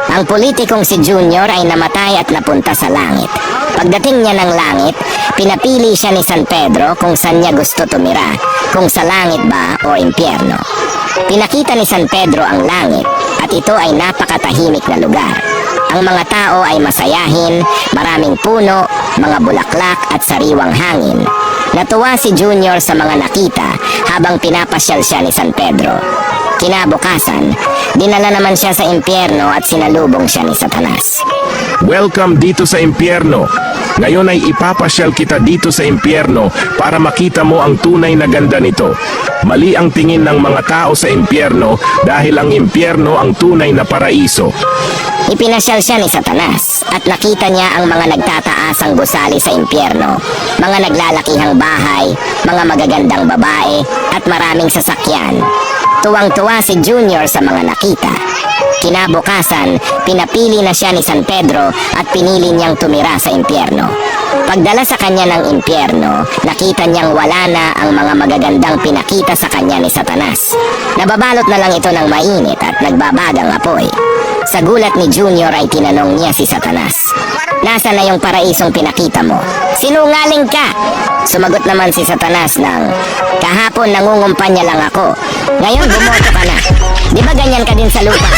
Ang politikong si Junior ay namatay at napunta sa langit. Pagdating niya ng langit, pinapili siya ni San Pedro kung saan niya gusto tumira, kung sa langit ba o impyerno. Pinakita ni San Pedro ang langit at ito ay napakatahimik na lugar. Ang mga tao ay masayahin, maraming puno, mga bulaklak at sariwang hangin. Natuwa si Junior sa mga nakita habang pinapasyal siya ni San Pedro. Kinabukasan, dinala naman siya sa impyerno at sinalubong siya ni Satanas. Welcome dito sa impyerno. Ngayon ay ipapasyal kita dito sa impyerno para makita mo ang tunay na ganda nito. Mali ang tingin ng mga tao sa impyerno dahil ang impyerno ang tunay na paraiso. Ipinasyal siya ni Satanas at nakita niya ang mga nagtataasang gusali sa impyerno, mga naglalakihang bahay, mga magagandang babae at maraming sasakyan. Tuwang-tuwa si Junior sa mga nakita. Kinabukasan, pinapili na siya ni San Pedro at pinili niyang tumira sa impyerno. Pagdala sa kanya ng impyerno, nakita niyang wala na ang mga magagandang pinakita sa kanya ni Satanas. Nababalot na lang ito ng mainit at nagbabagang apoy. Sa gulat ni Junior ay tinanong niya si Satanas, "Nasaan na yung paraisong pinakita mo? Sinungaling ka!" Sumagot naman si Satanas ng, "Kahapon nangungumpanya lang ako. Ngayon bumoto ka na. Di ba ganyan ka din sa lupa?"